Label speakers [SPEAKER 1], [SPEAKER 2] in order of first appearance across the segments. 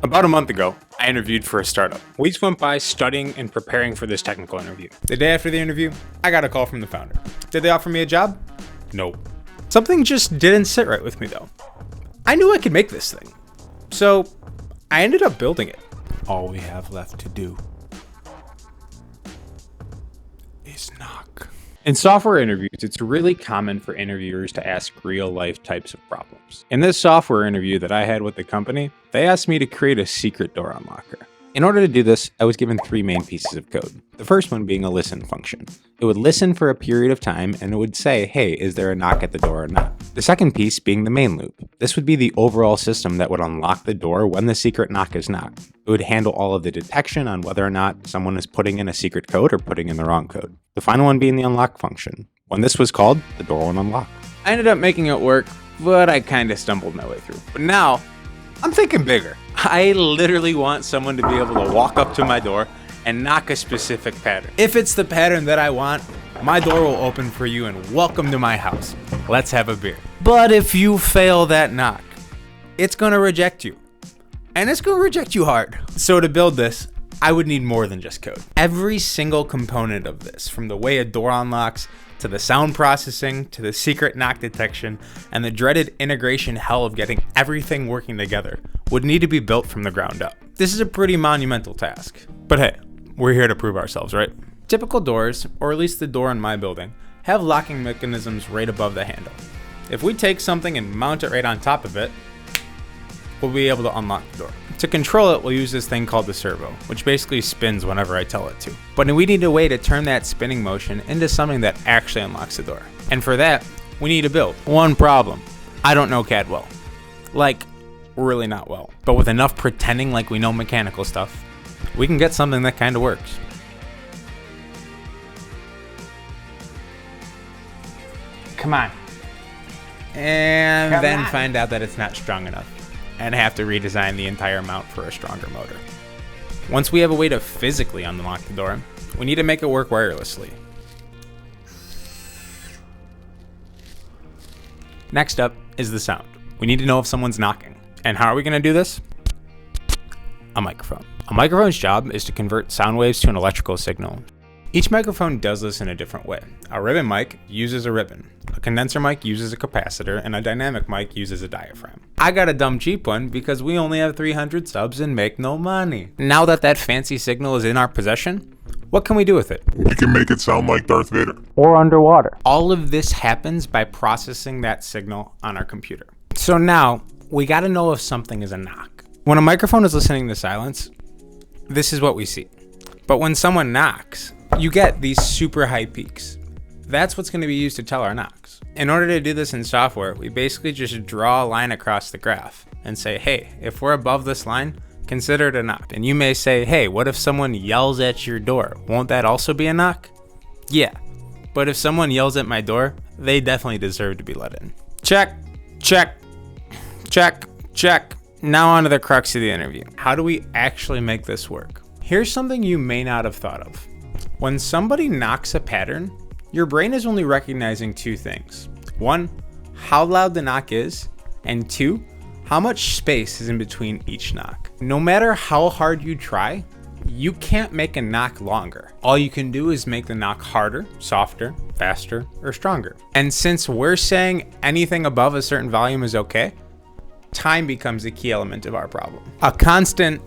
[SPEAKER 1] About a month ago, I interviewed for a startup. Weeks went by studying and preparing for this technical interview. The day after the interview, I got a call from the founder. Did they offer me a job? No. Something just didn't sit right with me though. I knew I could make this thing. So I ended up building it. All we have left to do is knock. In software interviews, it's really common for interviewers to ask real-life types of problems. In this software interview that I had with the company, they asked me to create a secret door unlocker. In order to do this, I was given 3 main pieces of code. The first one being a listen function. It would listen for a period of time and it would say, hey, is there a knock at the door or not? The second piece being the main loop. This would be the overall system that would unlock the door when the secret knock is knocked. It would handle all of the detection on whether or not someone is putting in a secret code or putting in the wrong code. The final one being the unlock function. When this was called, the door would unlock. I ended up making it work, but I kind of stumbled my way through. But now, I'm thinking bigger. I literally want someone to be able to walk up to my door and knock a specific pattern. If it's the pattern that I want, my door will open for you and welcome to my house. Let's have a beer. But if you fail that knock, it's gonna reject you. And it's gonna reject you hard. So to build this, I would need more than just code. Every single component of this, from the way a door unlocks, to the sound processing, to the secret knock detection, and the dreaded integration hell of getting everything working together, would need to be built from the ground up. This is a pretty monumental task. But hey, we're here to prove ourselves, right? Typical doors, or at least the door in my building, have locking mechanisms right above the handle. If we take something and mount it right on top of it, we'll be able to unlock the door. To control it, we'll use this thing called the servo, which basically spins whenever I tell it to. But we need a way to turn that spinning motion into something that actually unlocks the door. And for that, we need to build. One problem, I don't know CAD well. Like, really not well. But with enough pretending like we know mechanical stuff, we can get something that kind of works. Come on. And then find out that it's not strong enough and have to redesign the entire mount for a stronger motor. Once we have a way to physically unlock the door, we need to make it work wirelessly. Next up is the sound. We need to know if someone's knocking. And how are we going to do this? A microphone. A microphone's job is to convert sound waves to an electrical signal. Each microphone does this in a different way. A ribbon mic uses a ribbon, a condenser mic uses a capacitor, and a dynamic mic uses a diaphragm. I got a dumb cheap one because we only have 300 subs and make no money. Now that fancy signal is in our possession, what can we do with it?
[SPEAKER 2] We can make it sound like Darth Vader.
[SPEAKER 1] Or underwater. All of this happens by processing that signal on our computer. So now, we gotta know if something is a knock. When a microphone is listening to silence, this is what we see. But when someone knocks, you get these super high peaks. That's what's going to be used to tell our knocks. In order to do this in software, we basically just draw a line across the graph and say, hey, if we're above this line, consider it a knock. And you may say, hey, what if someone yells at your door? Won't that also be a knock? Yeah, but if someone yells at my door, they definitely deserve to be let in. Check, check, check, check. Now on to the crux of the interview. How do we actually make this work? Here's something you may not have thought of. When somebody knocks a pattern, your brain is only recognizing 2 things. 1, how loud the knock is, and 2, how much space is in between each knock. No matter how hard you try, you can't make a knock longer. All you can do is make the knock harder, softer, faster, or stronger. And since we're saying anything above a certain volume is okay, time becomes a key element of our problem. A constant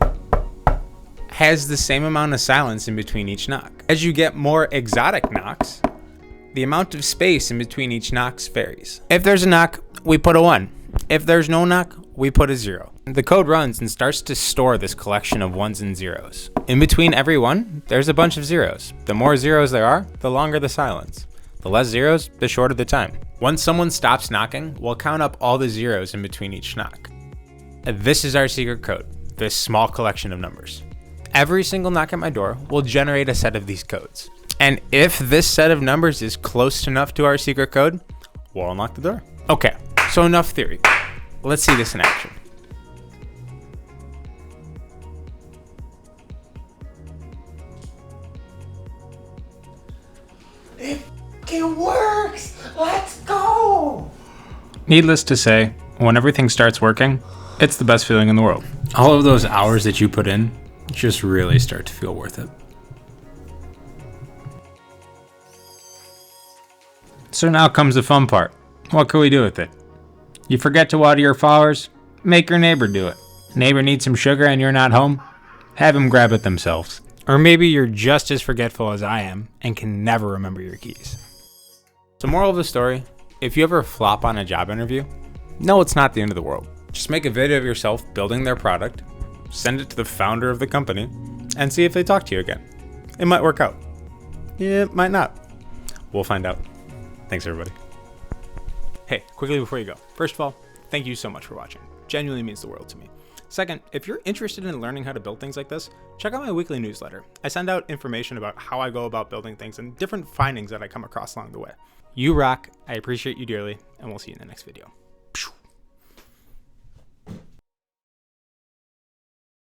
[SPEAKER 1] has the same amount of silence in between each knock. As you get more exotic knocks, the amount of space in between each knocks varies. If there's a knock, we put a 1. If there's no knock, we put a 0. The code runs and starts to store this collection of 1s and 0s. In between every 1, there's a bunch of 0s. The more 0s there are, the longer the silence. The less 0s, the shorter the time. Once someone stops knocking, we'll count up all the 0s in between each knock. This is our secret code, this small collection of numbers. Every single knock at my door will generate a set of these codes. And if this set of numbers is close enough to our secret code, we'll unlock the door. Okay, so enough theory. Let's see this in action.
[SPEAKER 3] It works! Let's go!
[SPEAKER 1] Needless to say, when everything starts working, it's the best feeling in the world. all of those hours that you put in just really start to feel worth it. So now comes the fun part. What can we do with it? You forget to water your flowers? Make your neighbor do it. Neighbor needs some sugar and you're not home? Have them grab it themselves. Or maybe you're just as forgetful as I am and can never remember your keys. So moral of the story, if you ever flop on a job interview, no, it's not the end of the world. Just make a video of yourself building their product, send it to the founder of the company, and see if they talk to you again. It might work out. It might not. We'll find out. Thanks, everybody. Hey, quickly before you go. First of all, thank you so much for watching. Genuinely means the world to me. Second, if you're interested in learning how to build things like this, check out my weekly newsletter. I send out information about how I go about building things and different findings that I come across along the way. You rock, I appreciate you dearly, and we'll see you in the next video.